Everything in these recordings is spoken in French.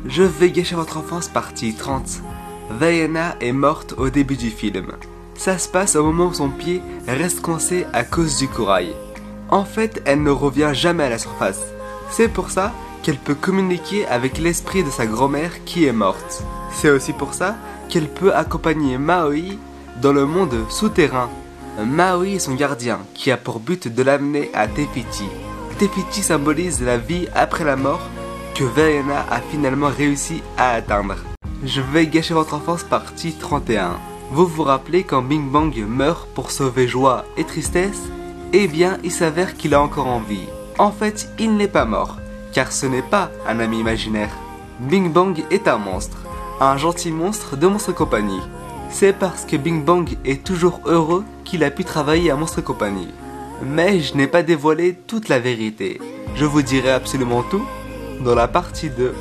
Je vais gâcher votre enfance partie 30. Vaiana est morte au début du film. Ça se passe au moment où son pied reste coincé à cause du corail. En fait, elle ne revient jamais à la surface. C'est pour ça qu'elle peut communiquer avec l'esprit de sa grand-mère qui est morte. C'est aussi pour ça qu'elle peut accompagner Maui dans le monde souterrain. Maui est son gardien qui a pour but de l'amener à Te Fiti. Te Fiti symbolise la vie après la mort que Vaiana a finalement réussi à atteindre. Je vais gâcher votre enfance partie 31. Vous vous rappelez quand Bing Bang meurt pour sauver joie et tristesse? Eh bien, il s'avère qu'il a encore en vie. En fait, il n'est pas mort, car ce n'est pas un ami imaginaire. Bing Bang est un monstre, un gentil monstre de Monstre Compagnie. C'est parce que Bing Bang est toujours heureux qu'il a pu travailler à Monstre Compagnie. Mais je n'ai pas dévoilé toute la vérité. Je vous dirai absolument tout dans la partie 2.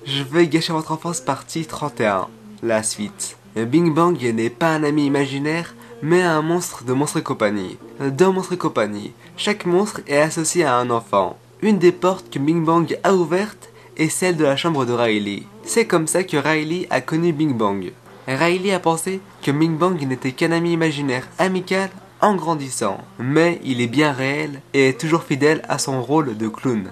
Je vais gâcher votre enfance partie 31. La suite. Bing Bang n'est pas un ami imaginaire, mais un monstre de Monstre Compagnie. Dans Monstre Compagnie, chaque monstre est associé à un enfant. Une des portes que Bing Bang a ouvertes est celle de la chambre de Riley. C'est comme ça que Riley a connu Bing Bang. Riley a pensé que Bing Bang n'était qu'un ami imaginaire amical en grandissant, mais il est bien réel et est toujours fidèle à son rôle de clown.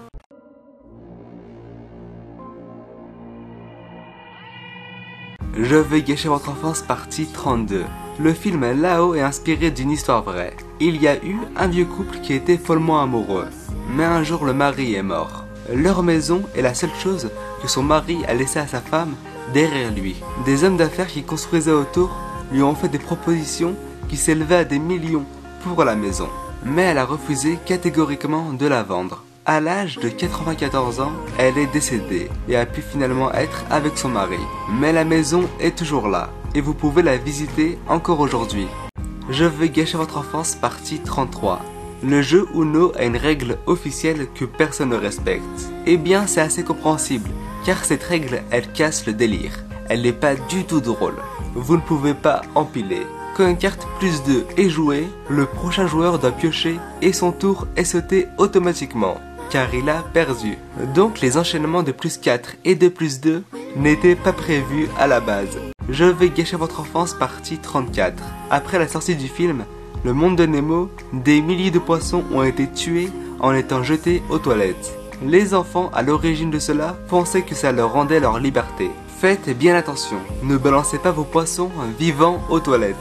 Je vais gâcher votre enfance partie 32. Le film Lao est inspiré d'une histoire vraie. Il y a eu un vieux couple qui était follement amoureux, mais un jour le mari est mort. Leur maison est la seule chose que son mari a laissée à sa femme derrière lui. Des hommes d'affaires qui construisaient autour lui ont fait des propositions qui s'élevaient à des millions pour la maison, mais elle a refusé catégoriquement de la vendre. À l'âge de 94 ans, elle est décédée et a pu finalement être avec son mari. Mais la maison est toujours là et vous pouvez la visiter encore aujourd'hui. Je vais gâcher votre enfance partie 33. Le jeu Uno a une règle officielle que personne ne respecte. Eh bien, c'est assez compréhensible, car cette règle, elle casse le délire. Elle n'est pas du tout drôle. Vous ne pouvez pas empiler. Quand une carte plus 2 est jouée, le prochain joueur doit piocher et son tour est sauté automatiquement, car il a perdu. Donc les enchaînements de plus 4 et de plus 2 n'étaient pas prévus à la base. Je vais gâcher votre enfance partie 34. Après la sortie du film Le Monde de Nemo, des milliers de poissons ont été tués en étant jetés aux toilettes. Les enfants à l'origine de cela pensaient que ça leur rendait leur liberté. Faites bien attention, ne balancez pas vos poissons vivants aux toilettes.